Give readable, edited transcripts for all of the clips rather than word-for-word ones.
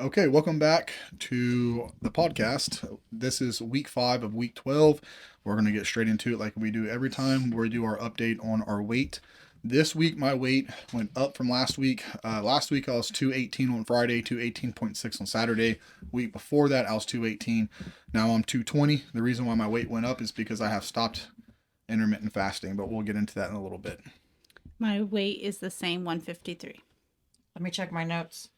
Okay, welcome back to the podcast. This is week 5 of week 12. We're going to get straight into it like we do every time we do our update on our weight. This week, my weight went up from last week. Last week, I was 218 on Friday, 218.6 on Saturday. Week before that, I was 218. Now I'm 220. The reason why my weight went up is because I have stopped intermittent fasting, but we'll get into that in a little bit. My weight is the same, 153. Let me check my notes.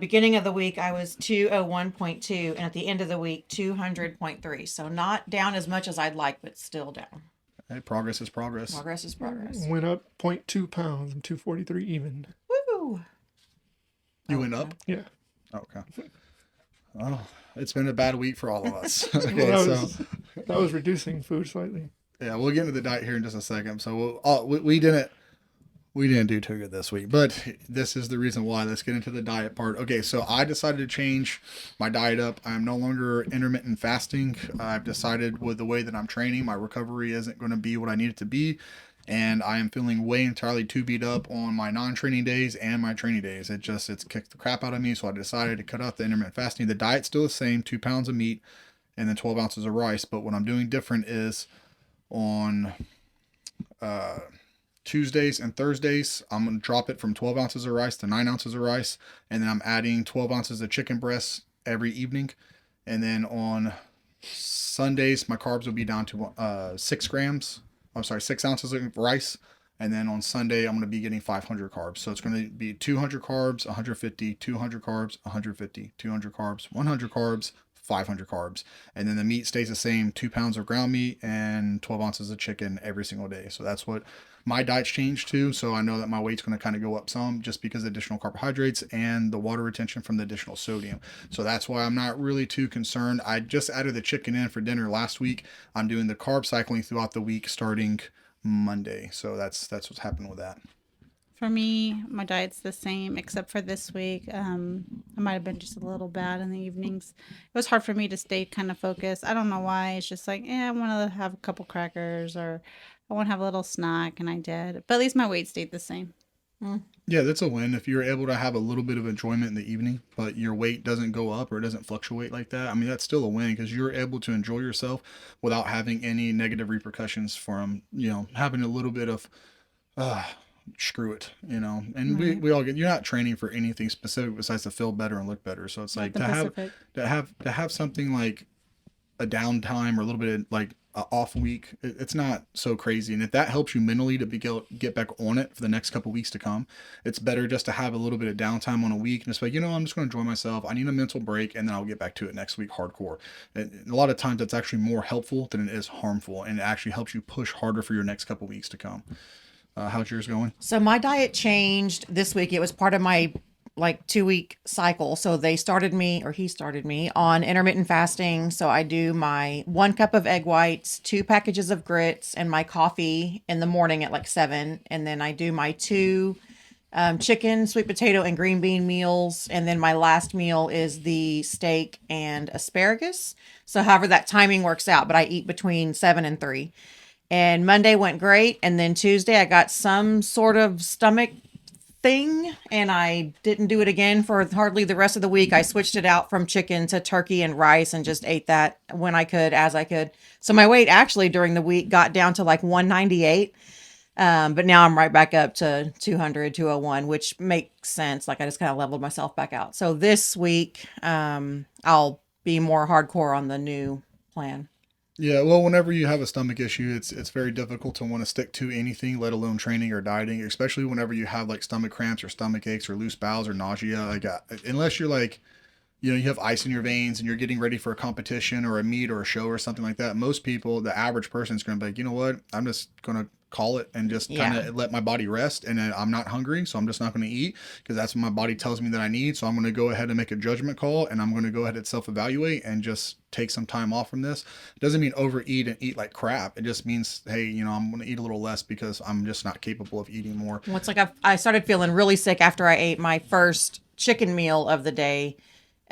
Beginning of the week, I was 201.2, and at the end of the week, 200.3. So not down as much as I'd like, but still down. Hey, progress is progress. Progress is progress. Went up 0.2 pounds. I'm 243 even. Woo! You went up? Yeah. Okay. Oh, it's been a bad week for all of us. Okay, Well, so that was reducing food slightly. yeah, we'll get into the diet here in just a second. So we didn't do too good this week, but this is the reason why. Let's get into the diet part. Okay, so I decided to change my diet up. I'm no longer intermittent fasting. I've decided with the way that I'm training, my recovery isn't going to be what I need it to be. And I am feeling way entirely too beat up on my non-training days and my training days. It's kicked the crap out of me. So I decided to cut out the intermittent fasting. The diet's still the same, 2 pounds of meat and then 12 ounces of rice. But what I'm doing different is on Tuesdays and Thursdays, I'm going to drop it from 12 ounces of rice to 9 ounces of rice. And then I'm adding 12 ounces of chicken breast every evening. And then on Sundays, my carbs will be down to 6 ounces of rice. And then on Sunday, I'm going to be getting 500 carbs. So it's going to be 200 carbs, 150, 200 carbs, 150, 200 carbs, 100 carbs, 500 carbs. And then the meat stays the same, 2 pounds of ground meat and 12 ounces of chicken every single day. So that's what my diet's changed to. So I know that my weight's going to kind of go up some just because of additional carbohydrates and the water retention from the additional sodium. So that's why I'm not really too concerned. I just added the chicken in for dinner last week. I'm doing the carb cycling throughout the week starting Monday. So that's what's happened with that. For me, my diet's the same except for this week. I might have been just a little bad in the evenings. It was hard for me to stay kind of focused. I don't know why. It's just like, I want to have a couple crackers or I want to have a little snack, and I did. But at least my weight stayed the same. Yeah, that's a win. If you're able to have a little bit of enjoyment in the evening, but your weight doesn't go up or it doesn't fluctuate like that, I mean, that's still a win because you're able to enjoy yourself without having any negative repercussions from, having a little bit of, screw it, and Right. we all get, you're not training for anything specific besides to feel better and look better. So it's like The Pacific. to have something like a downtime or a little bit of like a off week, it's not so crazy. And if that helps you mentally to get back on it for the next couple weeks to come, it's better just to have a little bit of downtime on a week and just like, I'm just going to enjoy myself. I need a mental break and then I'll get back to it next week hardcore. And a lot of times that's actually more helpful than it is harmful, and it actually helps you push harder for your next couple weeks to come. How's yours going? So my diet changed this week. It was part of my 2-week cycle. So he started me on intermittent fasting. So I do my 1 cup of egg whites, 2 packages of grits, and my coffee in the morning at 7. And then I do my 2 chicken, sweet potato, and green bean meals. And then my last meal is the steak and asparagus. So however that timing works out, but I eat between 7 and 3. And Monday went great. And then Tuesday, I got some sort of stomach thing and I didn't do it again for hardly the rest of the week. I switched it out from chicken to turkey and rice and just ate that when I could, as I could. So my weight actually during the week got down to 198. But now I'm right back up to 200, 201, which makes sense. I just kind of leveled myself back out. So this week, I'll be more hardcore on the new plan. Yeah, well, whenever you have a stomach issue, it's very difficult to want to stick to anything, let alone training or dieting, especially whenever you have stomach cramps or stomach aches or loose bowels or nausea. Unless you're you have ice in your veins and you're getting ready for a competition or a meet or a show or something like that. Most people, the average person is going to be like, you know what? I'm just going to call it and just kind of let my body rest. And I'm not hungry, so I'm just not going to eat because that's what my body tells me that I need. So I'm going to go ahead and make a judgment call, and I'm going to go ahead and self-evaluate and just take some time off from this. It doesn't mean overeat and eat like crap. It just means, hey, I'm going to eat a little less because I'm just not capable of eating more. Well, it's I started feeling really sick after I ate my first chicken meal of the day.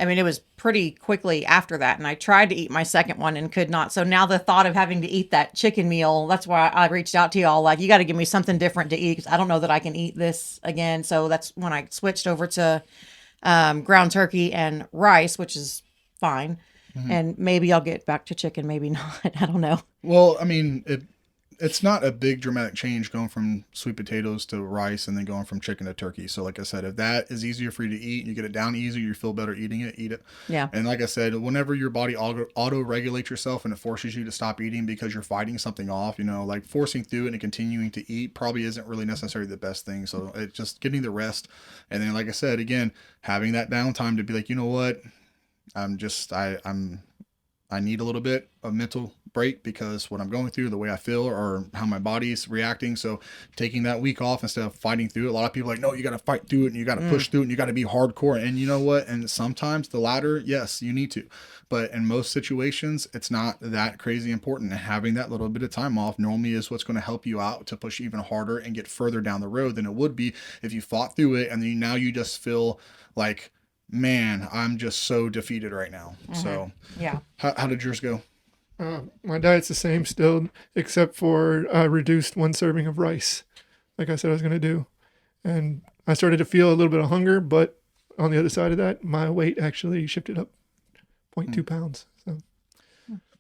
I mean, it was pretty quickly after that, and I tried to eat my second one and could not. So now the thought of having to eat that chicken meal, that's why I reached out to y'all. You got to give me something different to eat because I don't know that I can eat this again. So that's when I switched over to ground turkey and rice, which is fine. And maybe I'll get back to chicken, maybe not. I don't know. Well, I mean, it's not a big dramatic change going from sweet potatoes to rice and then going from chicken to turkey. So like I said, if that is easier for you to eat, you get it down easier, you feel better eating it, eat it. Yeah. And like I said, whenever your body auto regulates yourself and it forces you to stop eating because you're fighting something off, like forcing through it and continuing to eat probably isn't really necessarily the best thing. So it's just getting the rest. And then, like I said, again, having that downtime to be like, you know what? I need a little bit of mental break because what I'm going through, the way I feel, or how my body's reacting. So taking that week off instead of fighting through it. A lot of people are like, no, you got to fight through it and you got to push through it and you got to be hardcore. And you know what? And sometimes the latter, yes, you need to. But in most situations, it's not that crazy important. And having that little bit of time off normally is what's going to help you out to push even harder and get further down the road than it would be if you fought through it and then now you just feel like, man, I'm just so defeated right now. So Yeah. how did yours go? My diet's the same still, except for reduced 1 serving of rice, like I said I was going to do. And I started to feel a little bit of hunger, but on the other side of that, my weight actually shifted up 0.2 pounds. So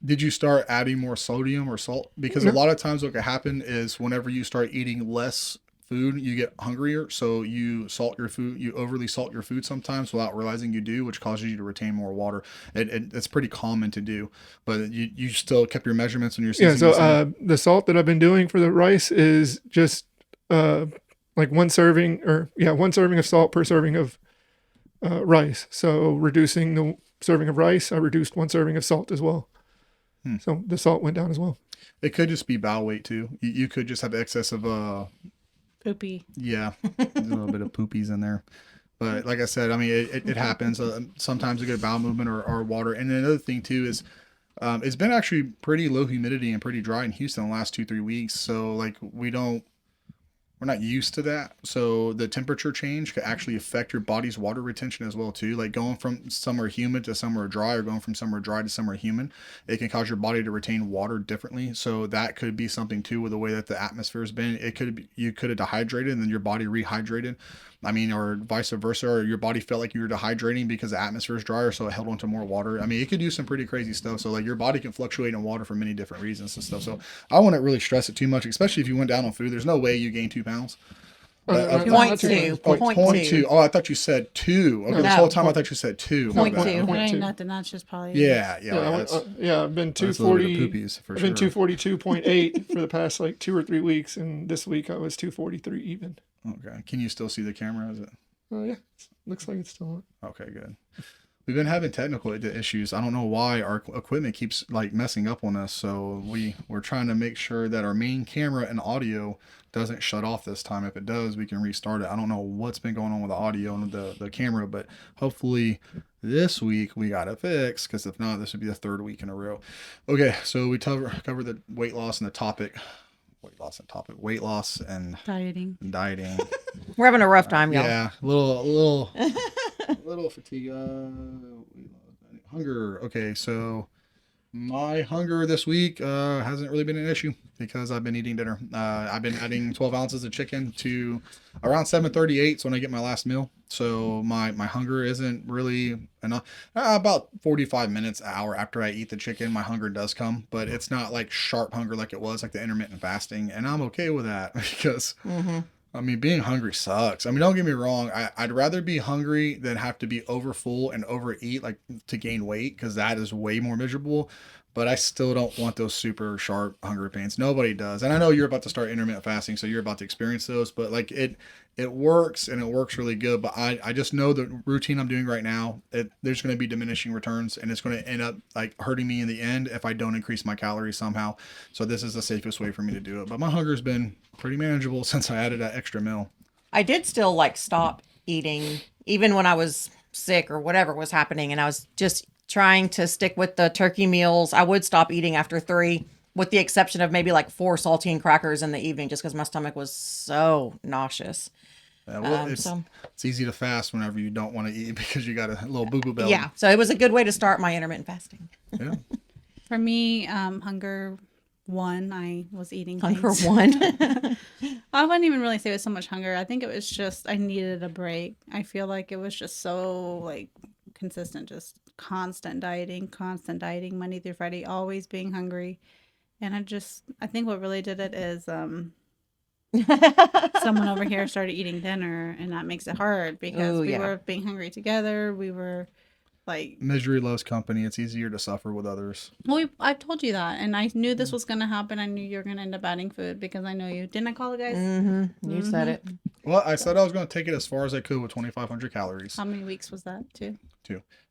Did you start adding more sodium or salt? Because a lot of times what can happen is whenever you start eating less food, you get hungrier. So you salt your food, you overly salt your food sometimes without realizing you do, which causes you to retain more water. It's pretty common to do, but you still kept your measurements and your yeah, seasoning. so the salt that I've been doing for the rice is just like 1 serving, or 1 serving of salt per serving of rice. So reducing the serving of rice, I reduced 1 serving of salt as well. So the salt went down as well. It could just be bowel weight too. You could just have excess of Poopy. yeah, there's a little bit of poopies in there. But like I said, I mean, it happens. Sometimes a good bowel movement or water. And another thing too is it's been actually pretty low humidity and pretty dry in Houston the last 2-3 weeks. So like we're not used to that. So the temperature change could actually affect your body's water retention as well too. Like going from somewhere humid to somewhere dry, or going from somewhere dry to somewhere humid, it can cause your body to retain water differently. So that could be something too with the way that the atmosphere has been. It could be, you could have dehydrated and then your body rehydrated. I mean, or vice versa, or your body felt like you were dehydrating because the atmosphere is drier, so it held onto more water. I mean, it could do some pretty crazy stuff. So like your body can fluctuate in water for many different reasons and stuff. So I wouldn't really stress it too much, especially if you went down on food. There's no way you gain 2 pounds. Point two. Oh, Point point two. two. Oh, I thought you said 2. Okay, this No. whole time I thought you said 2. My Point bad. two. It Point ain't two. nothing. That's just probably. Yeah, Yeah, I went, I've been that's a little bit 240. of poopies for I've sure. been 242.8 for the past like 2 or 3 weeks, and this week I was 243 even. Okay, can you still see the camera? Is it? Oh yeah, looks like it's still on. Okay, good. We've been having technical issues. I don't know why our equipment keeps like messing up on us. So we're trying to make sure that our main camera and audio doesn't shut off this time. If it does, we can restart it. I don't know what's been going on with the audio and the camera, but hopefully this week we got it fixed, because if not, this would be the 3rd week in a row. Okay, so we covered the weight loss and the topic. Weight loss and Dieting. dieting. We're having a rough time, y'all. Yeah, a little fatigue. Hunger. Okay, so my hunger this week hasn't really been an issue because I've been eating dinner. I've been adding 12 ounces of chicken to around 7:38. So when I get my last meal, so my hunger isn't really enough. About 45 minutes, an hour after I eat the chicken, my hunger does come, but it's not like sharp hunger like it was like the intermittent fasting, and I'm okay with that because. I mean, being hungry sucks. I mean, don't get me wrong. I'd rather be hungry than have to be over full and overeat, like to gain weight, because that is way more miserable. But I still don't want those super sharp hunger pains. Nobody does. And I know you're about to start intermittent fasting, so you're about to experience those. But like it works, and it works really good. But I just know the routine I'm doing right now, there's going to be diminishing returns, and it's going to end up like hurting me in the end if I don't increase my calories somehow. So this is the safest way for me to do it. But my hunger's been pretty manageable since I added that extra meal. I did still like stop eating even when I was sick or whatever was happening, and I was just trying to stick with the turkey meals. I would stop eating after 3, with the exception of maybe like 4 saltine crackers in the evening, just because my stomach was so nauseous. Well, it's easy to fast whenever you don't want to eat because you got a little boo-boo belly. Yeah, so it was a good way to start my intermittent fasting. Yeah. For me, hunger one, I was eating Hunger things. one. I wouldn't even really say it was so much hunger. I think it was just I needed a break. I feel like it was just so like consistent, just constant dieting, Monday through Friday, always being hungry. And I think what really did it is someone over here started eating dinner, and that makes it hard because Ooh, we yeah. were being hungry together. We were like, Misery loves company. It's easier to suffer with others. well, I told you that, and I knew this was gonna happen. I knew you were gonna end up adding food because I know you. Didn't I call it, guys? You said it. Well, I said I was going to take it as far as I could with 2,500 calories. How many weeks was that? Two.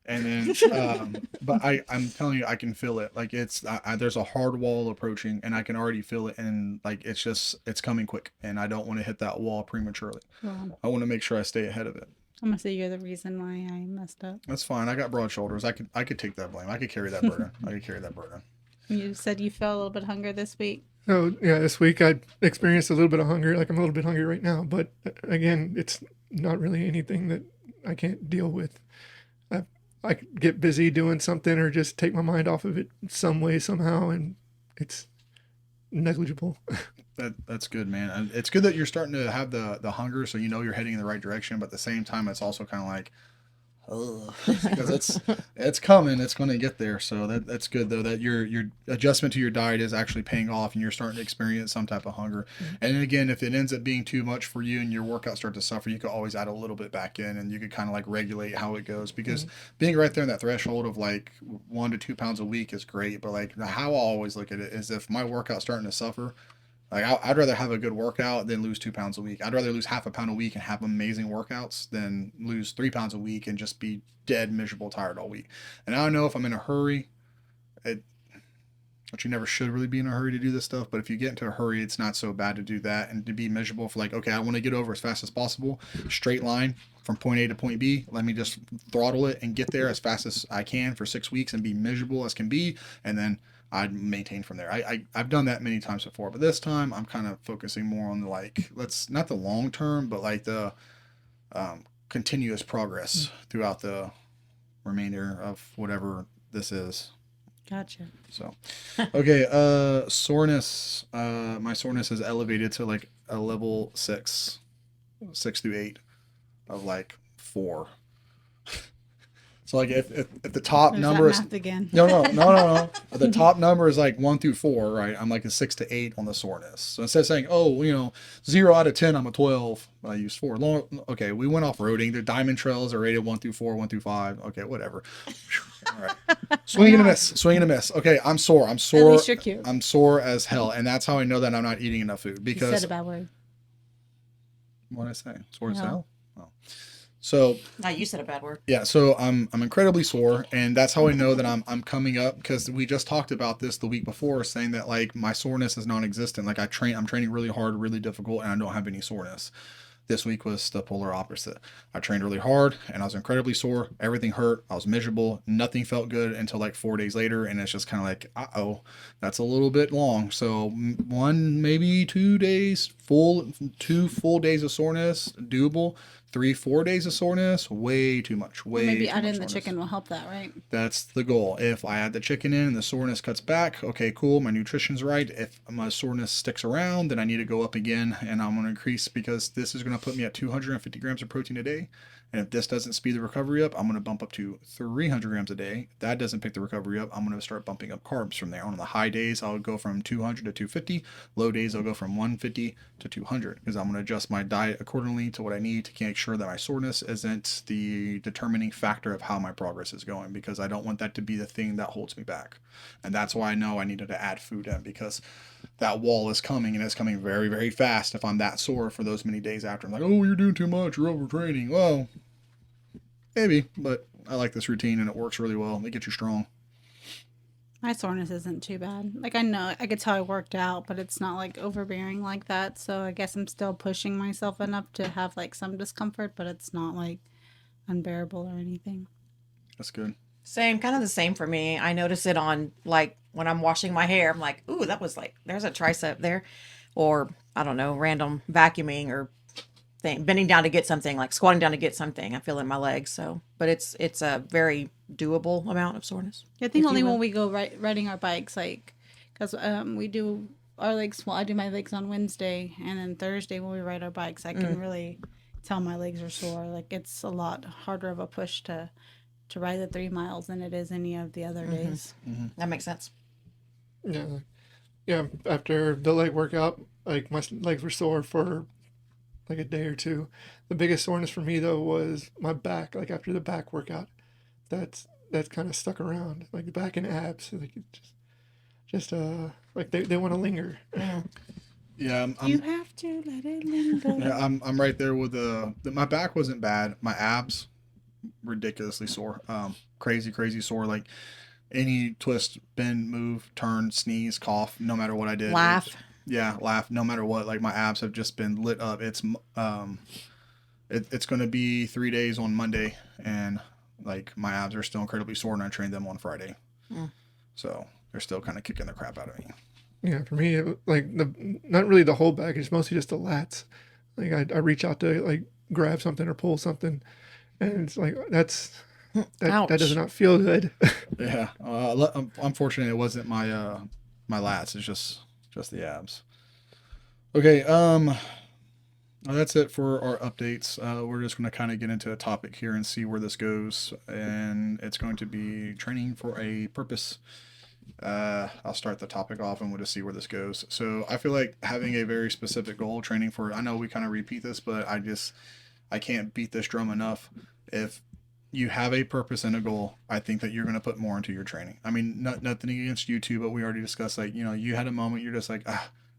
And then, but I'm telling you, I can feel it. Like there's a hard wall approaching, and I can already feel it. And like it's coming quick, and I don't want to hit that wall prematurely. Well, I want to make sure I stay ahead of it. I'm gonna say you're the reason why I messed up. That's fine. I got broad shoulders. I could take that blame. I could carry that burden. You said you felt a little bit hunger this week. So yeah, this week I experienced a little bit of hunger. Like I'm a little bit hungry right now, but again, it's not really anything that I can't deal with. I could get busy doing something or just take my mind off of it some way somehow, and it's negligible. That's good, man. And it's good that you're starting to have the hunger, so you know you're heading in the right direction. But at the same time, it's also kind of like, ugh, because it's coming. It's going to get there. So that's good though that your adjustment to your diet is actually paying off, and you're starting to experience some type of hunger. And then again, if it ends up being too much for you and your workouts start to suffer, you could always add a little bit back in, and you could kind of like regulate how it goes. Because being right there in that threshold of like 1 to 2 pounds a week is great, but like how I always look at it is if my workout's starting to suffer. Like I'd rather have a good workout than lose 2 pounds a week. I'd rather lose half a pound a week and have amazing workouts than lose 3 pounds a week and just be dead, miserable, tired all week. And I don't know if I'm in a hurry, but you never should really be in a hurry to do this stuff. But if you get into a hurry, it's not so bad to do that and to be miserable for like, okay, I want to get over as fast as possible, straight line from point A to point B. Let me just throttle it and get there as fast as I can for 6 weeks and be miserable as can be, and then I'd maintain from there. I've done that many times before, but this time I'm kind of focusing more on the like, let's not the long term, but like the continuous progress throughout the remainder of whatever this is. Gotcha. So, okay, soreness. My soreness is elevated to like a level 6 through 8 of like 4. So like if the top There's number that is math again. no. The top number is like 1 through 4, right? I'm like a 6 to 8 on the soreness. So instead of saying, oh, 0 out of 10, I'm a 12. I use 4. Okay, we went off roading. The diamond trails are rated 1 through 4, 1 through 5. Okay, whatever. All right. Swing and a miss. Okay, I'm sore. At least you're cute. I'm sore as hell, and that's how I know that I'm not eating enough food You because said a bad word. what did I say? Sore as No. hell. Oh. So No, you said a bad word. yeah, so I'm incredibly sore, and that's how I know that I'm coming up because we just talked about this the week before, saying that like my soreness is non-existent. Like I'm training really hard, really difficult, and I don't have any soreness. This week was the polar opposite. I trained really hard and I was incredibly sore. Everything hurt. I was miserable. Nothing felt good until like 4 days later, and it's just kind of like, uh-oh, that's a little bit long. So 1, maybe 2 days, 2 full days of soreness, doable. 3-4 days of soreness, way too much. Maybe too adding much the soreness. chicken will help that, right? That's the goal. If I add the chicken in and the soreness cuts back, okay, cool. My nutrition's right. If my soreness sticks around, then I need to go up again, and I'm going to increase because this is going to put me at 250 grams of protein a day. And if this doesn't speed the recovery up, I'm going to bump up to 300 grams a day. If that doesn't pick the recovery up, I'm going to start bumping up carbs from there. On the high days, I'll go from 200 to 250. Low days, I'll go from 150 to 200 because I'm going to adjust my diet accordingly to what I need to make sure that my soreness isn't the determining factor of how my progress is going, because I don't want that to be the thing that holds me back. And that's why I know I needed to add food in, because that wall is coming, and it's coming very, very fast if I'm that sore for those many days after. I'm like, oh, you're doing too much, you're overtraining. Well, maybe, but I like this routine and it works really well. It gets you strong. My soreness isn't too bad. Like I could tell I worked out, but it's not like overbearing like that. So I guess I'm still pushing myself enough to have like some discomfort, but it's not like unbearable or anything. That's good. Same, kind of the same for me. I notice it on like when I'm washing my hair. I'm like, ooh, that was like, there's a tricep there. Or I don't know, random vacuuming or bending down to get something, like squatting down to get something. I feel it in my legs. So, but it's a very doable amount of soreness. Yeah, I think If only you when will. we go riding our bikes, like, because we do our legs. Well, I do my legs on Wednesday, and then Thursday when we ride our bikes, I can really tell my legs are sore. Like it's a lot harder of a push to ride the 3 miles than it is any of the other days. That makes sense. Yeah, yeah. After the leg workout, like my legs were sore for like a day or two. The biggest soreness for me though was my back. Like after the back workout, that's kind of stuck around. Like the back and abs, like it just like they want to linger. Yeah, You have to let it linger. yeah, I'm right there with my back wasn't bad. My abs ridiculously sore. Crazy sore. Like any twist, bend, move, turn, sneeze, cough, no matter what I did. Laugh. Laugh, no matter what. Like my abs have just been lit up. It's going to be 3 days on Monday, and like my abs are still incredibly sore, and I trained them on Friday. So they're still kind of kicking the crap out of me. Yeah, for me, like not really the whole back. It's mostly just the lats. Like I reach out to like grab something or pull something, and it's like that does not feel good. Yeah. Unfortunately, it wasn't my lats. It's just the abs. Okay. Well, that's it for our updates. We're just going to kind of get into a topic here and see where this goes, and it's going to be training for a purpose. I'll start the topic off and we'll just see where this goes. So I feel like having a very specific goal, training for, I know we kind of repeat this, but I can't beat this drum enough. If you have a purpose and a goal, I think that you're going to put more into your training. I mean, nothing against you two, but we already discussed, like, you had a moment, you're just like,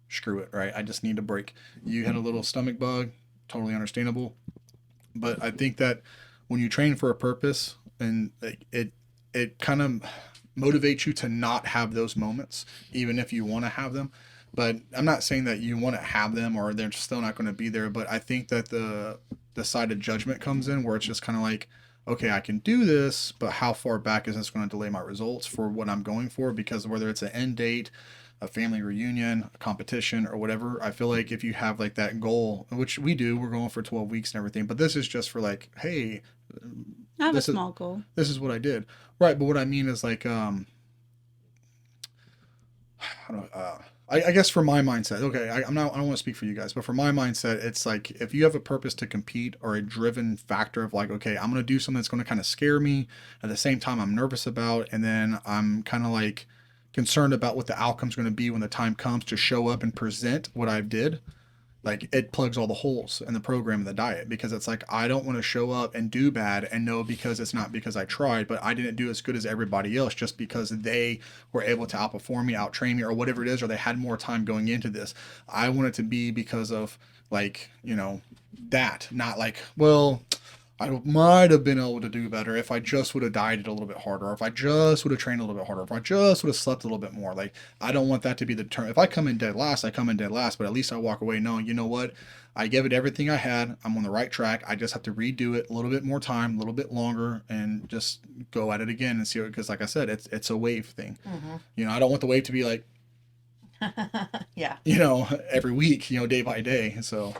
screw it, right? I just need a break. You had a little stomach bug, totally understandable. But I think that when you train for a purpose, and it kind of motivates you to not have those moments, even if you want to have them. But I'm not saying that you want to have them or they're still not going to be there. But I think that the side of judgment comes in where it's just kind of like, okay, I can do this, but how far back is this going to delay my results for what I'm going for? Because whether it's an end date, a family reunion, a competition, or whatever, I feel like if you have like that goal, which we do, we're going for 12 weeks and everything, but this is just for like, hey, I have a this is small goal. this is what I did, right? But what I mean is like, I don't, I guess for my mindset, okay, I don't want to speak for you guys, but for my mindset, it's like if you have a purpose to compete or a driven factor of like, okay, I'm going to do something that's going to kind of scare me at the same time I'm nervous about, and then I'm kind of like concerned about what the outcome's going to be when the time comes to show up and present what I did. Like it plugs all the holes in the program and the diet, because it's like I don't want to show up and do bad and know because it's not because I tried, but I didn't do as good as everybody else just because they were able to outperform me, out train me, or whatever it is, or they had more time going into this. I want it to be because of like, that, not like, well, I might have been able to do better if I just would have dieted a little bit harder, or if I just would have trained a little bit harder, if I just would have slept a little bit more. Like, I don't want that to be the term. If I come in dead last, I come in dead last, but at least I walk away knowing, you know what? I gave it everything I had. I'm on the right track. I just have to redo it a little bit more time, a little bit longer, and just go at it again and see it. Because like I said, it's a wave thing. I don't want the wave to be like, Yeah. every week, day by day. So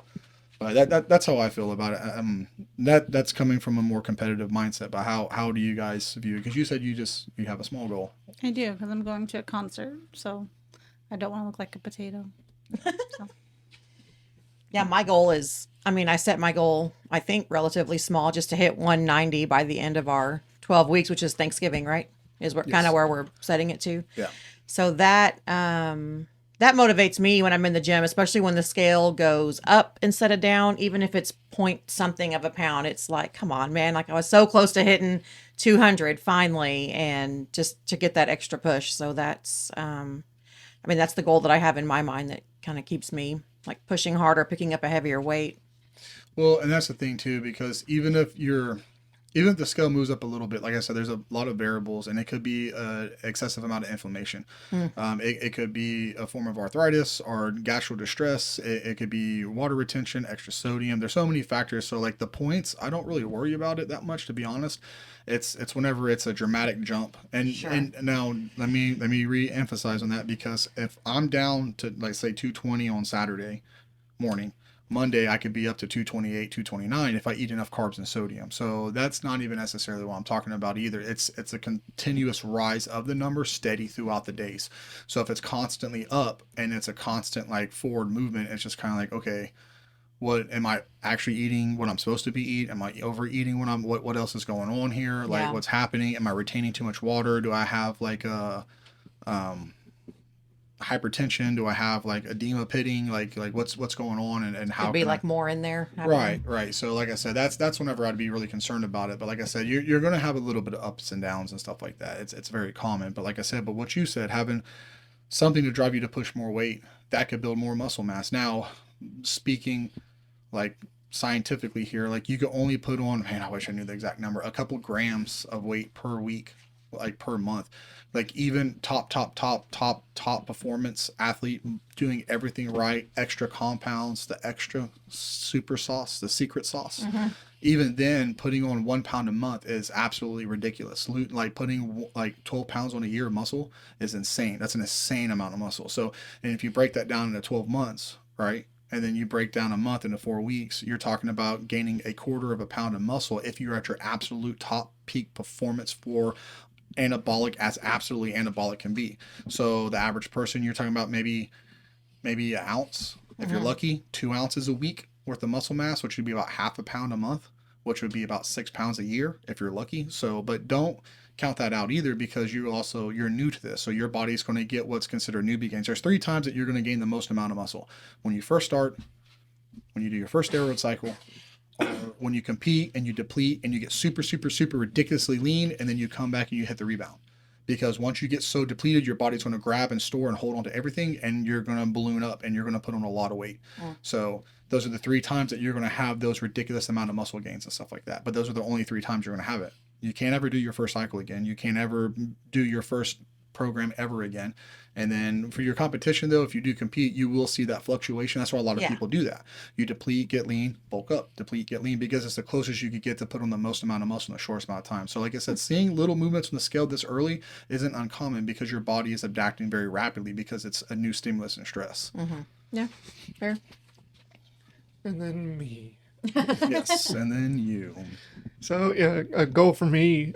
that's how I feel about it. That's coming from a more competitive mindset. But how do you guys view it? Because you said you have a small goal. I do, because I'm going to a concert, so I don't want to look like a potato. Yeah, my goal is, I set my goal, I think, relatively small, just to hit 190 by the end of our 12 weeks, which is Thanksgiving, right? Is kind Yes. of where we're setting it to. Yeah. So that motivates me when I'm in the gym, especially when the scale goes up instead of down, even if it's point something of a pound. It's like, come on, man. Like I was so close to hitting 200 finally, and just to get that extra push. So that's, that's the goal that I have in my mind that kind of keeps me like pushing harder, picking up a heavier weight. Well, and that's the thing too, because even if the scale moves up a little bit, like I said, there's a lot of variables, and it could be an excessive amount of inflammation. It could be a form of arthritis or gastro distress. It could be water retention, extra sodium. There's so many factors. So like the points, I don't really worry about it that much, to be honest. It's whenever it's a dramatic jump. And Sure. and now let me re-emphasize on that, because if I'm down to like say 220 on Saturday morning, Monday I could be up to 228, 229 if I eat enough carbs and sodium. So that's not even necessarily what I'm talking about either. It's a continuous rise of the number steady throughout the days. So if it's constantly up and it's a constant like forward movement, it's just kind of like, okay, what am I actually eating what I'm supposed to be eating? Am I overeating what else is going on here? Like Yeah. what's happening? Am I retaining too much water? Do I have like a hypertension? Do I have like edema pitting? Like what's going on and how Could be can like I, more in there. happening. right. So like I said, that's whenever I'd be really concerned about it. But like I said, you're gonna have a little bit of ups and downs and stuff like that. It's very common. But like I said, but what you said, having something to drive you to push more weight, that could build more muscle mass. Now, speaking like scientifically here, like you could only put on, man, I wish I knew the exact number, a couple grams of weight per week, like per month. Like even top performance athlete doing everything right, extra compounds, the extra super sauce, the secret sauce. Even then, putting on 1 pound a month is absolutely ridiculous. Like putting like 12 pounds on a year of muscle is insane. That's an insane amount of muscle. So, and if you break that down into 12 months, right? And then you break down a month into 4 weeks, you're talking about gaining a quarter of a pound of muscle if you're at your absolute top peak performance for anabolic as absolutely anabolic can be. So the average person, you're talking about maybe an ounce if you're lucky, 2 ounces a week worth of muscle mass, which would be about half a pound a month, which would be about 6 pounds a year if you're lucky. So, but don't count that out either because you're new to this. So your body's going to get what's considered newbie gains. There's 3 times that you're going to gain the most amount of muscle. When you first start, when you do your first steroid cycle, or when you compete and you deplete and you get super, super, super ridiculously lean, and then you come back and you hit the rebound. Because once you get so depleted, your body's going to grab and store and hold on to everything, and you're going to balloon up and you're going to put on a lot of weight. So those are the 3 times that you're going to have those ridiculous amount of muscle gains and stuff like that. But those are the only 3 times you're going to have it. You can't ever do your first cycle again. You can't ever do your first program ever again. And then for your competition, though, if you do compete, you will see that fluctuation. That's why a lot of people do that. You deplete, get lean, bulk up, deplete, get lean, because it's the closest you could get to put on the most amount of muscle in the shortest amount of time. So like I said, seeing little movements on the scale this early isn't uncommon because your body is adapting very rapidly because it's a new stimulus and stress. Yeah. Fair. And then me. Yes, and then you. So yeah, a goal for me,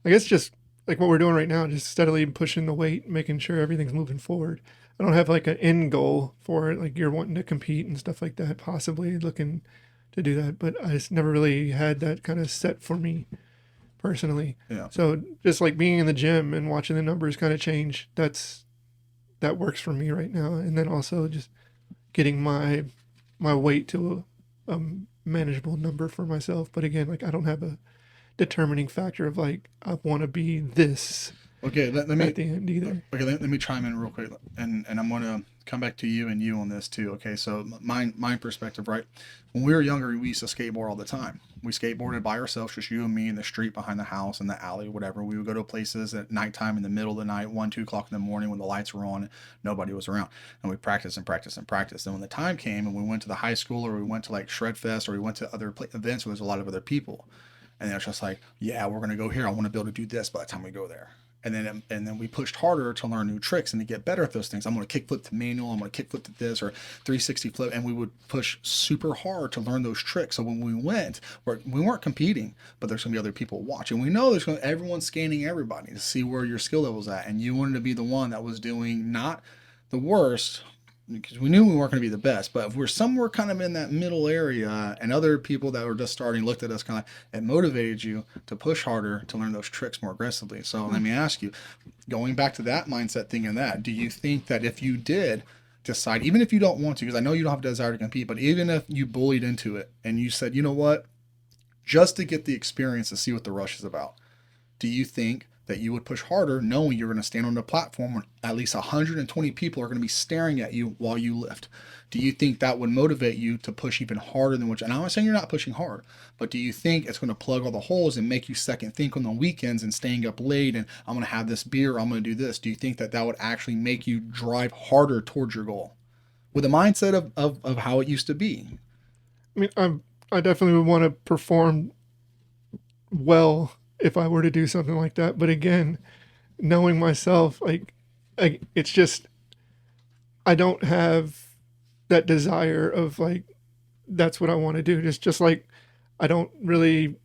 I guess just like what we're doing right now, just steadily pushing the weight, making sure everything's moving forward. I don't have like an end goal for it, like you're wanting to compete and stuff like that, possibly looking to do that, but I just never really had that kind of set for me personally. Yeah. So just like being in the gym and watching the numbers kind of change, that works for me right now. And then also just getting my weight to a manageable number for myself. But again, like I don't have a determining factor of like I want to be this Okay, let me at the end either. Okay, let me chime in real quick, and I'm going to come back to you and you on this too. Okay, so my perspective, right? When we were younger, we used to skateboard all the time. We skateboarded by ourselves, just you and me in the street behind the house, in the alley, whatever. We would go to places at nighttime, in the middle of the night, 1, 2 o'clock in the morning when the lights were on, nobody was around, and we practiced and practiced and practiced. And when the time came, and we went to the high school, or we went to like Shred Fest, or we went to other events where there's a lot of other people, and it's just like, yeah, we're gonna go here. I want to be able to do this by the time we go there. And then we pushed harder to learn new tricks and to get better at those things. I'm going to kickflip to manual. I'm going to kickflip to this or 360 flip, and we would push super hard to learn those tricks. So when we went, we weren't competing, but there's going to be other people watching. We know everyone's scanning everybody to see where your skill level's at, and you wanted to be the one that was doing not the worst, because we knew we weren't going to be the best, but if we're somewhere kind of in that middle area, and other people that were just starting looked at us kind of, it motivated you to push harder to learn those tricks more aggressively. So let me ask you, going back to that mindset thing and that, do you think that if you did decide, even if you don't want to, because I know you don't have a desire to compete, but even if you bullied into it and you said, you know what, just to get the experience to see what the rush is about, do you think that you would push harder knowing you're going to stand on a platform where at least 120 people are going to be staring at you while you lift? Do you think that would motivate you to push even harder than what you, and I'm not saying you're not pushing hard, but do you think it's going to plug all the holes and make you second think on the weekends and staying up late and I'm going to have this beer, I'm going to do this? Do you think that would actually make you drive harder towards your goal with the mindset of how it used to be? I mean, I definitely would want to perform well if I were to do something like that. But again, knowing myself, it's just, I don't have that desire of like that's what I want to do. Just like I don't really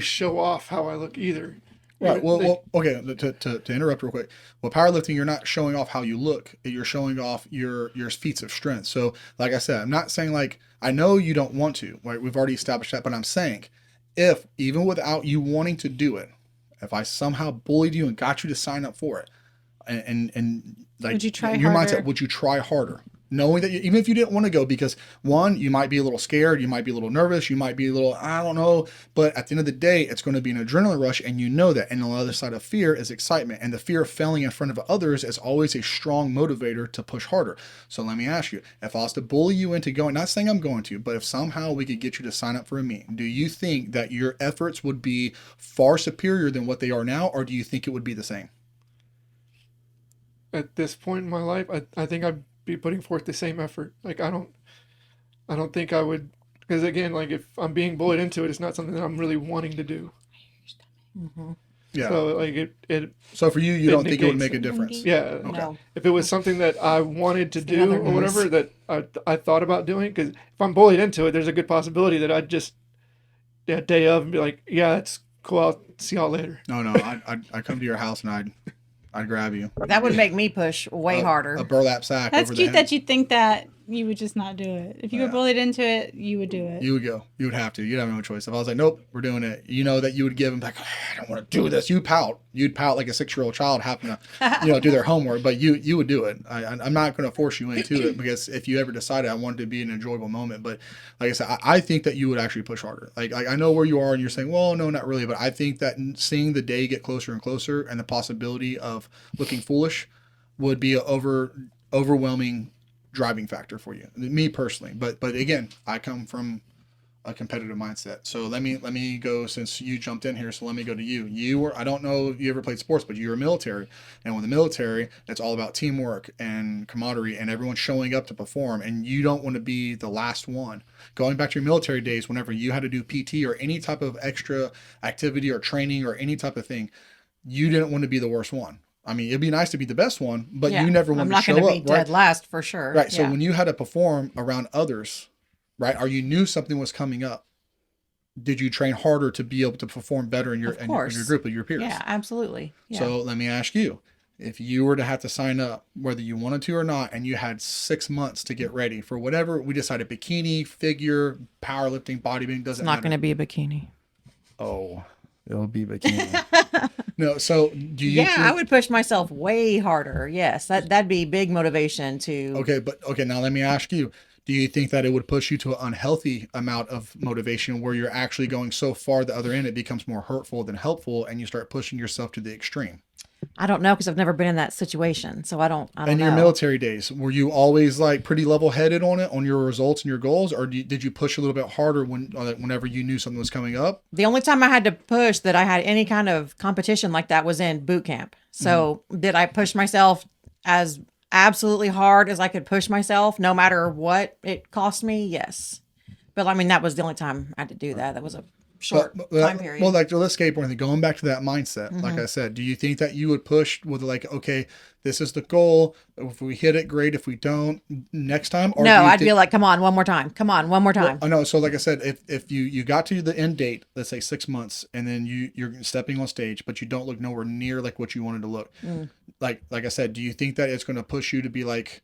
show off how I look either. Right. Well, okay. To interrupt real quick. Well, powerlifting, you're not showing off how you look. You're showing off your feats of strength. So, like I said, I'm not saying like I know you don't want to. Right. We've already established that. But I'm saying, if even without you wanting to do it, if I somehow bullied you and got you to sign up for it, and like Would you try in your harder? mindset, would you try harder? Knowing that even if you didn't want to go, because one, you might be a little scared, you might be a little nervous, you might be a little, I don't know, but at the end of the day, it's going to be an adrenaline rush, and you know that. And on the other side of fear is excitement, and the fear of failing in front of others is always a strong motivator to push harder. So let me ask you, if I was to bully you into going, not saying I'm going to, but if somehow we could get you to sign up for a meet, do you think that your efforts would be far superior than what they are now, or do you think it would be the same? At this point in my life, I think I'd be putting forth the same effort. Like I don't think I would, because again, like if I'm being bullied into it, it's not something that I'm really wanting to do. Yeah. So like it So for you, you it don't think it would negates make a it. difference? yeah. No. If it was something that I wanted to the do other or whatever that I thought about doing, because if I'm bullied into it, there's a good possibility that I'd just day of and be like, yeah, that's cool. I'll see y'all later. No, I'd come to your house and I'd grab you. That would make me push way harder. A burlap sack That's over cute the head. that you think that you would just not do it. If you were Yeah. bullied into it, you would do it. You would go. You would have to. You'd have no choice. If I was like, nope, we're doing it, you know that you would give them like, oh, I don't want to do this. You'd pout. You'd pout like a 6-year-old child having to, do their homework. But you would do it. I'm not going to force you into it, because if you ever decided I wanted it to be an enjoyable moment, but like I said, I think that you would actually push harder. Like I know where you are, and you're saying, well, no, not really. But I think that seeing the day get closer and closer, and the possibility of looking foolish, would be an overwhelming driving factor for you, me personally. But again, I come from a competitive mindset. So let me go, since you jumped in here. So let me go to you. You were, I don't know if you ever played sports, but you were military, and with the military, it's all about teamwork and camaraderie and everyone showing up to perform. And you don't want to be the last one. Going back to your military days, whenever you had to do PT or any type of extra activity or training or any type of thing, you didn't want to be the worst one. I mean, it'd be nice to be the best one, but Yeah. you never I'm wanted to not show going to up, be right? dead last for sure. Right. So Yeah. when you had to perform around others, right, or you knew something was coming up, did you train harder to be able to perform better in your Of in your course. group of your peers? Yeah, absolutely. Yeah. So let me ask you, if you were to have to sign up, whether you wanted to or not, and you had 6 months to get ready for whatever we decided, bikini, figure, powerlifting, bodybuilding, doesn't it's not matter. going to be a bikini. Oh, it'll be bikini. No. So do you? Yeah, think, I would push myself way harder. Yes, that'd be big motivation to. Okay, now let me ask you. Do you think that it would push you to an unhealthy amount of motivation, where you're actually going so far the other end it becomes more hurtful than helpful, and you start pushing yourself to the extreme? I don't know, because I've never been in that situation, so I don't In know. your military days, were you always like pretty level headed on it, on your results and your goals, or did you push a little bit harder whenever you knew something was coming up? The only time I had to push that I had any kind of competition like that was in boot camp. So did I push myself as absolutely hard as I could push myself, no matter what it cost me? Yes. But I mean, that was the only time I had to do that. That was a short time period. Well, like let's skateboarding thing. Going back to that mindset, like I said, do you think that you would push with like, okay, this is the goal. If we hit it, great. If we don't, next time. Or no, do you I'd think- be like, come on, one more time. Come on, one more time. I know. So like I said, if you got to the end date, let's say 6 months, and then you're stepping on stage, but you don't look nowhere near like what you wanted to look. Like I said, do you think that it's going to push you to be like,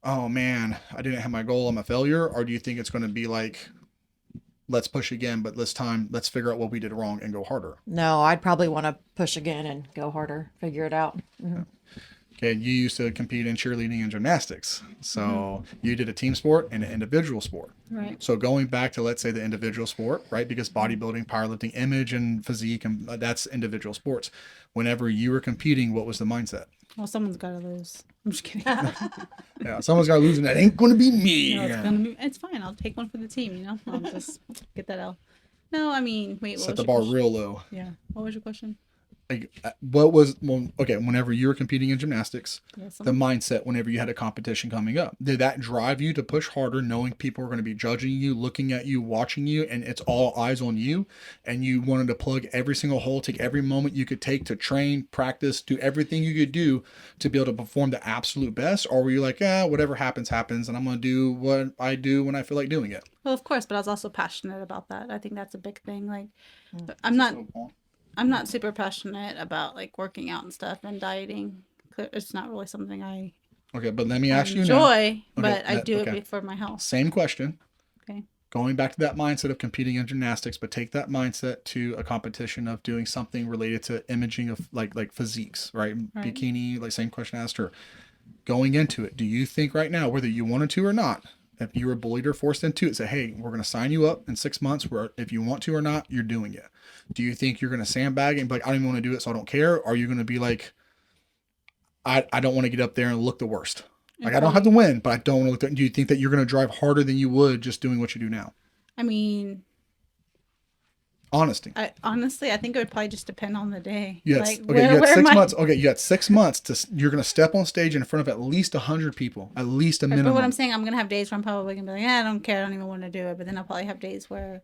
oh man, I didn't have my goal, I'm a failure? Or do you think it's going to be like, let's push again, but let's figure out what we did wrong and go harder? No, I'd probably want to push again and go harder, figure it out. Okay, you used to compete in cheerleading and gymnastics. So you did a team sport and an individual sport. Right. So going back to, let's say, the individual sport, right? Because bodybuilding, powerlifting, image and physique, and that's individual sports. Whenever you were competing, what was the mindset? Well, someone's got to lose. I'm just kidding. Yeah, someone's got to lose, and that ain't going to be me. No, it's fine. I'll take one for the team, I'll just get that L. No, I mean, wait, what Set was the your bar question? real low. Yeah. What was your question? like what was well, okay, whenever you were competing in gymnastics, Yes, the mindset whenever you had a competition coming up, did that drive you to push harder, knowing people are going to be judging you, looking at you, watching you, and it's all eyes on you, and you wanted to plug every single hole, take every moment you could take to train, practice, do everything you could do to be able to perform the absolute best? Or were you like, whatever happens happens, and I'm going to do what I do when I feel like doing it? well, of course, but I was also passionate about that. I think that's a big thing. Like, I'm not super passionate about like working out and stuff and dieting. It's not really something I Okay, but let me ask you now. enjoy, but I do okay. it for my health. Same question. Okay. Going back to that mindset of competing in gymnastics, but take that mindset to a competition of doing something related to imaging of like physiques, right? Right. Bikini, like same question I asked her. Going into it, do you think right now, whether you wanted to or not, if you were bullied or forced into it, say, hey, we're going to sign you up in 6 months where if you want to or not, you're doing it. Do you think you're going to sandbag and be like, I don't even want to do it, so I don't care? Or are you going to be like, I don't want to get up there and look the worst? Like, I don't have to win, but I don't want to look there. Do you think that you're going to drive harder than you would just doing what you do now? I mean, Honesty. honestly, I think it would probably just depend on the day. Yes. Like, Okay. You had where 6 am I- months. Okay. You had 6 months you're going to step on stage in front of at least 100 people, at least a But minimum. what I'm saying, I'm gonna have days where I'm probably gonna be like, I don't care, I don't even want to do it. But then I'll probably have days where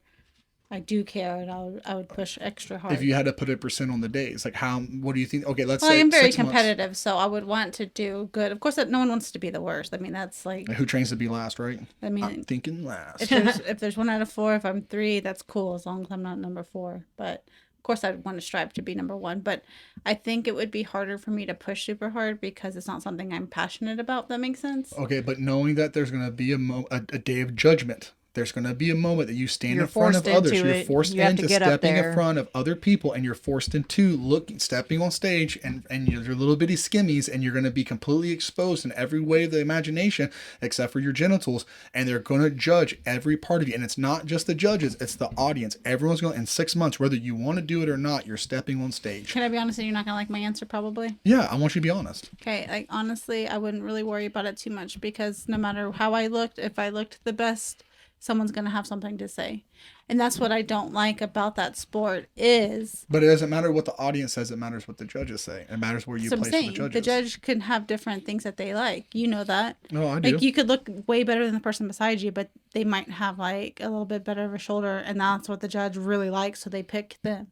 I do care, and I would push extra hard. If you had to put a percent on the days, like what do you think? Okay. Let's Well, I say am very 6 months. competitive, so I would want to do good. Of course, no one wants to be the worst. I mean, that's like, Who trains to be last, right? I I'm mean, thinking last. if there's 1 out of 4, if I'm 3, that's cool as long as I'm not number 4. But of course, I'd want to strive to be number 1. But I think it would be harder for me to push super hard because it's not something I'm passionate about. That makes sense. Okay, but knowing that there's going to be a day of judgment, there's going to be a moment that you stand You're in front of forced others. into You're it. forced You have to into get up stepping in there. front of other people, and you're forced into stepping on stage, and your little bitty skimmies, and you're going to be completely exposed in every way of the imagination, except for your genitals, and they're going to judge every part of you. And it's not just the judges; it's the audience. Everyone's going. In 6 months, whether you want to do it or not, you're stepping on stage. Can I be honest? And you're not gonna like my answer, probably. Yeah, I want you to be honest. Okay, like honestly, I wouldn't really worry about it too much because no matter how I looked, if I looked the best, someone's gonna have something to say, and that's what I don't like about that sport is. But it doesn't matter what the audience says; it matters what the judges say. It matters where you So I'm place saying the judges. the judge can have different things that they like. You know that. No, I do. Like you could look way better than the person beside you, but they might have like a little bit better of a shoulder, and that's what the judge really likes, so they pick them.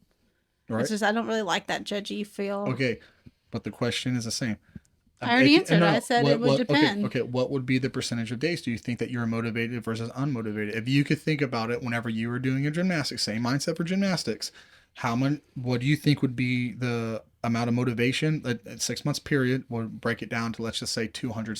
Right? It's just I don't really like that judgy feel. Okay, but the question is the same. I already answered. No, I said it would depend. Okay, what would be the percentage of days do you think that you're motivated versus unmotivated? If you could think about it whenever you were doing your gymnastics, same mindset for gymnastics, what do you think would be the amount of motivation at 6 months period? We'll break it down to, let's just say 200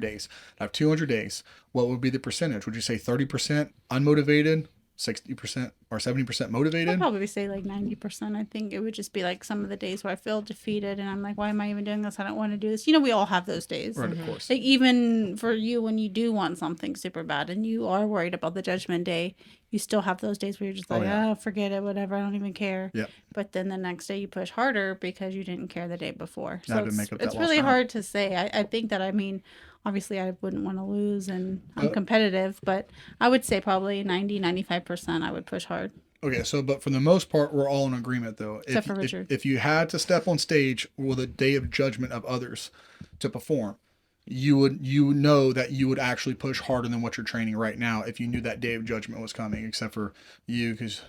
days. I have 200 days. What would be the percentage? Would you say 30% unmotivated, 60% or 70% I'd motivated? probably say like 90%. I think it would just be like some of the days where I feel defeated and I'm like, why am I even doing this? I don't want to do this. You know, we all have those days. Right, of course. Like even for you, when you do want something super bad and you are worried about the judgment day, you still have those days where you're just like, yeah. forget it, whatever. I don't even care. Yeah. But then the next day you push harder because you didn't care the day before. Now So to make up that it's lost really ground. hard to say. I think that, I mean, obviously I wouldn't want to lose and I'm competitive, but I would say probably 95% I would push hard. Okay, so but for the most part, we're all in agreement though. Except for Richard. If you had to step on stage with a day of judgment of others to perform, you know that you would actually push harder than what you're training right now if you knew that day of judgment was coming, except for you, because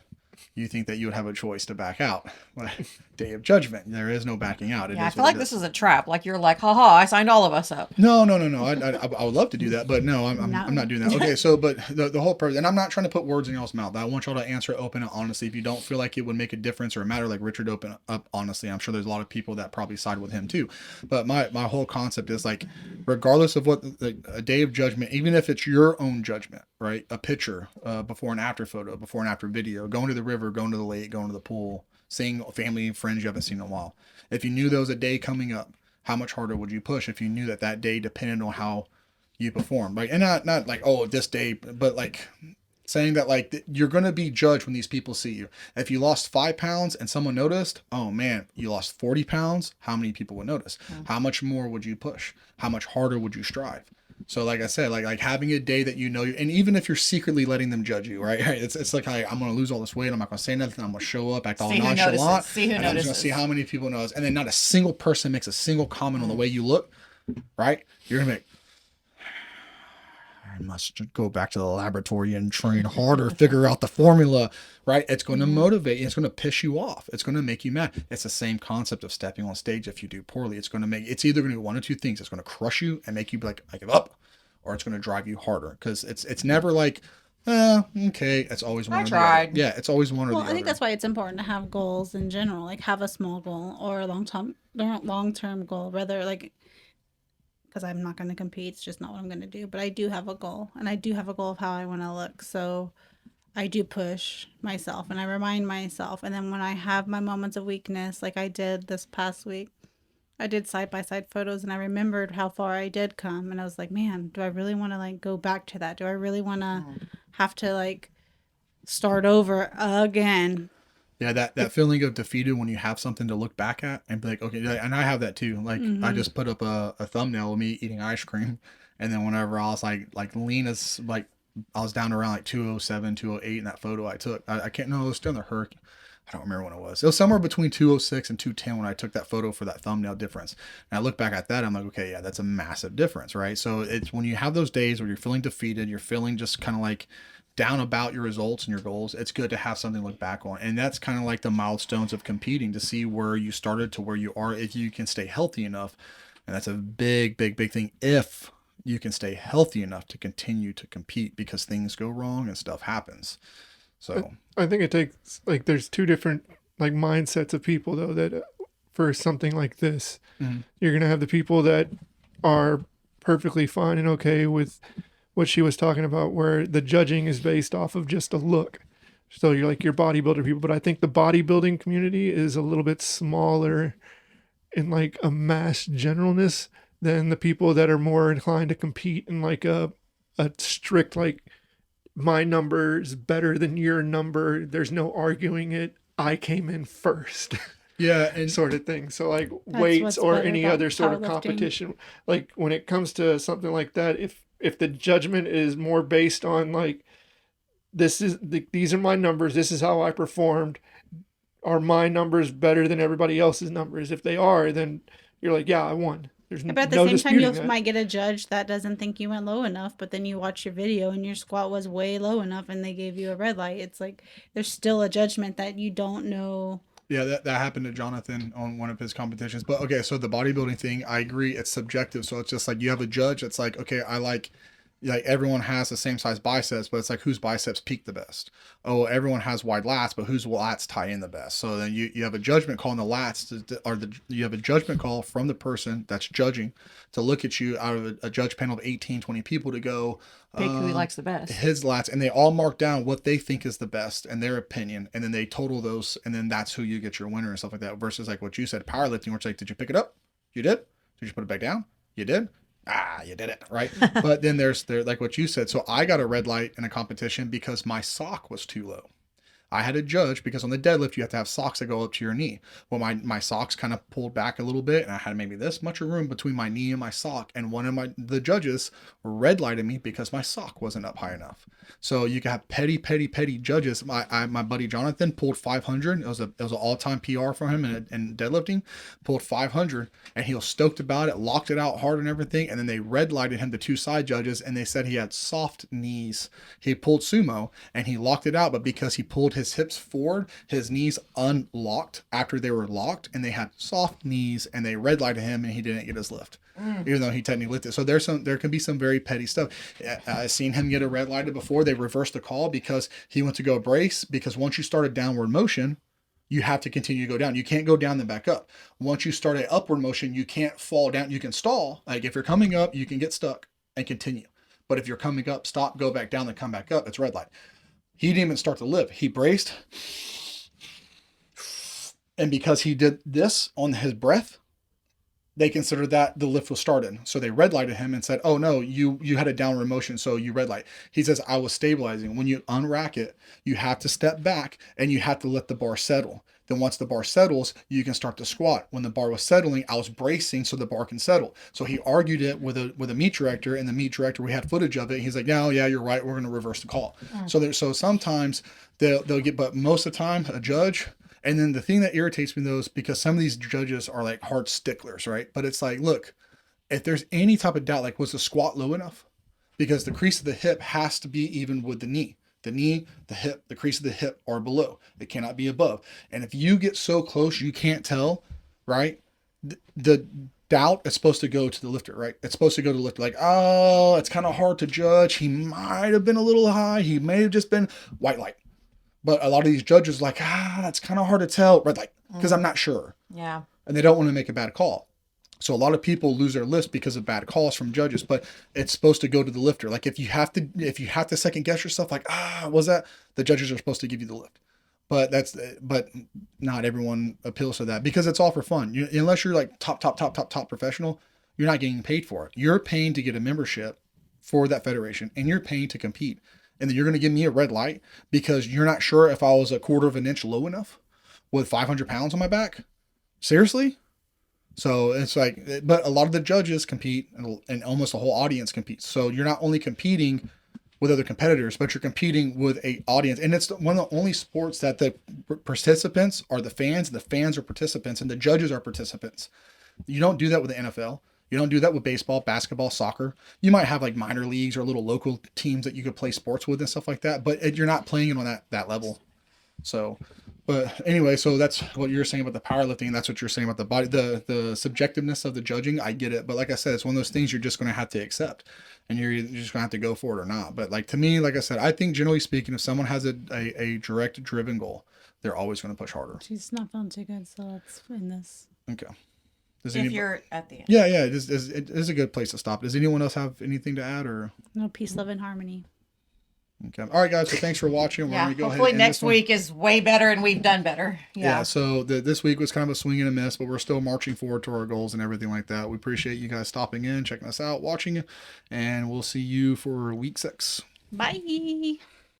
you think that you would have a choice to back out. Day of judgment, there is no backing out. Yeah, I feel like this is a trap. Like you're like, haha, I signed all of us up. No. I would love to do that, but no, I'm not doing that. Okay, so but the whole purpose, and I'm not trying to put words in y'all's mouth. I want y'all to answer open and honestly. If you don't feel like it would make a difference or matter, like Richard open up honestly, I'm sure there's a lot of people that probably side with him too. But my whole concept is like, regardless of what a day of judgment, even if it's your own judgment, right? A picture, before and after photo, before and after video, going to the river, going to the lake, going to the pool, seeing family and friends you haven't seen in a while. If you knew there was a day coming up, how much harder would you push if you knew that day depended on how you perform, right? And not like, oh, this day, but like saying that like you're going to be judged when these people see you. If you lost 5 pounds and someone noticed, oh man, you lost 40 pounds. How many people would notice? How much more would you push? How much harder would you strive? So like I said, like having a day that you know, and even if you're secretly letting them judge you, right? It's like I'm gonna lose all this weight. I'm not gonna say nothing. I'm gonna show up, act all See who nonchalant, notices. See who and I'm just gonna notices. see how many people notice. And then not a single person makes a single comment on the way you look, right? You're gonna make. I must go back to the laboratory and train harder, figure out the formula, right? It's going to motivate you. It's going to piss you off. It's going to make you mad. It's the same concept of stepping on stage. If you do poorly, it's either going to do one or two things. It's going to crush you and make you be like, I give up, or it's going to drive you harder. Because it's never like, okay. It's always one I or tried. the other. Yeah, it's always one or Well, the I think other. that's why it's important to have goals in general, like have a small goal or a long term goal, rather like because I'm not going to compete. It's just not what I'm going to do. But I do have a goal, and I do have a goal of how I want to look. So I do push myself, and I remind myself. And then when I have my moments of weakness, like I did this past week, I did side by side photos, and I remembered how far I did come, and I was like, man, do I really want to like go back to that? Do I really want to have to like start over again? Yeah, that feeling of defeated when you have something to look back at and be like, okay, and I have that too. Like I just put up a thumbnail of me eating ice cream, and then whenever I was like Lena's like I was down to around like 207, 208 in that photo I took. I can't know, it was still in the hurricane. I don't remember when it was. It was somewhere between 206 and 210 when I took that photo for that thumbnail difference. And I look back at that, I'm like, okay, yeah, that's a massive difference, right? So it's when you have those days where you're feeling defeated, you're feeling just kind of like down about your results and your goals, it's good to have something to look back on. And that's kind of like the milestones of competing to see where you started to where you are, if you can stay healthy enough. And that's a big, big, big thing. If you can stay healthy enough to continue to compete, because things go wrong and stuff happens. So I think it takes like there's two different like mindsets of people though that for something like this, you're gonna have the people that are perfectly fine and okay with what she was talking about, where the judging is based off of just a look. So you're like your bodybuilder people, but I think the bodybuilding community is a little bit smaller in like a mass generalness than the people that are more inclined to compete in like a strict like my number is better than your number. There's no arguing it. I came in first. yeah, and Sort of thing. So like That's weights what's or better any about other sort of powerlifting. competition, like when it comes to something like that, if the judgment is more based on like these are my numbers, this is how I performed, are my numbers better than everybody else's numbers? If they are, then you're like, yeah, I won. There's But at the no same time, disputing you that. might get a judge that doesn't think you went low enough, but then you watch your video and your squat was way low enough and they gave you a red light. It's like there's still a judgment that you don't know. yeah, that happened to Jonathan on one of his competitions. But okay, so the bodybuilding thing, I agree, it's subjective. So it's just like you have a judge that's like, okay, I like everyone has the same size biceps, but it's like whose biceps peak the best. Oh, everyone has wide lats, but whose lats tie in the best. So then you have a judgment call on the lats, you have a judgment call from the person that's judging to look at you out of a judge panel of 18, 20 people to go, Pick who he likes the best. his lats, and they all mark down what they think is the best and their opinion, and then they total those, and then that's who you get your winner and stuff like that. Versus like what you said, powerlifting, where it's like, did you pick it up? You did. Did you put it back down? You did. You did it, right? But then there's like what you said. So I got a red light in a competition because my sock was too low. I had to judge because on the deadlift you have to have socks that go up to your knee. Well, my socks kind of pulled back a little bit, and I had maybe this much of room between my knee and my sock. And one of the judges red lighted me because my sock wasn't up high enough. So you can have petty judges. My buddy Jonathan pulled 500. It was an all-time PR for him in deadlifting. Pulled 500, and he was stoked about it. Locked it out hard and everything. And then they red lighted him to two side judges, and they said he had soft knees. He pulled sumo, and he locked it out, but because he pulled his hips forward, his knees unlocked after they were locked, and they had soft knees, and they red lighted him, and he didn't get his lift. Even though he technically lifted. So there can be some very petty stuff. I've seen him get a red lighted before. They reversed the call because he went to go brace, because once you start a downward motion, you have to continue to go down. You can't go down then back up. Once you start an upward motion, you can't fall down. You can stall. Like if you're coming up, you can get stuck and continue. But if you're coming up, stop, go back down, then come back up. It's red light. He didn't even start to lift. He braced. And because he did this on his breath, they considered that the lift was started. So they red lighted him and said, oh no, you had a downward motion, so you red light. He says, I was stabilizing. When you unrack it, you have to step back and you have to let the bar settle. Then once the bar settles, you can start to squat. When the bar was settling, I was bracing so the bar can settle. So he argued it with a meet director, and the meet director, we had footage of it. He's like, "No, yeah, you're right. We're going to reverse the call." So sometimes they'll get, but most of the time a judge. And then the thing that irritates me though is because some of these judges are like hard sticklers, right? But it's like, look, if there's any type of doubt, like was the squat low enough? Because the crease of the hip has to be even with the knee. The knee, the hip, the crease of the hip are below. It cannot be above. And if you get so close you can't tell, right? The doubt is supposed to go to the lifter, right? It's supposed to go to the lifter. Like, oh, it's kind of hard to judge. He might have been a little high. He may have just been white light. But a lot of these judges like, it's kind of hard to tell, red light, because I'm not sure. Yeah. And they don't want to make a bad call. So a lot of people lose their lifts because of bad calls from judges, but it's supposed to go to the lifter. Like if you have to second guess yourself, like, was that, the judges are supposed to give you the lift. But not everyone appeals to that because it's all for fun. Unless you're like top professional, you're not getting paid for it. You're paying to get a membership for that federation, and you're paying to compete. And then you're going to give me a red light because you're not sure if I was a quarter of an inch low enough with 500 pounds on my back. Seriously? So it's like, but a lot of the judges compete and almost the whole audience competes. So you're not only competing with other competitors, but you're competing with a audience. And it's one of the only sports that the participants are the fans are participants, and the judges are participants. You don't do that with the NFL. You don't do that with baseball, basketball, soccer. You might have like minor leagues or little local teams that you could play sports with and stuff like that, but you're not playing it on that level. So, but anyway, so that's what you're saying about the powerlifting. That's what you're saying about the body, the subjectiveness of the judging. I get it, but like I said, it's one of those things you're just going to have to accept, and you're just going to have to go for it or not. But like to me, like I said, I think generally speaking, if someone has a direct driven goal, they're always going to push harder. She's not feeling too good, so let's end this. Okay. If you're at the end. Yeah, it is a good place to stop. Does anyone else have anything to add or? No, peace, love, and harmony. Okay. All right, guys. So thanks for watching. We're Yeah. gonna go Hopefully ahead and end next this one. week is way better and we've done better. Yeah. So this week was kind of a swing and a miss, but we're still marching forward to our goals and everything like that. We appreciate you guys stopping in, checking us out, watching, and we'll see you for week 6. Bye.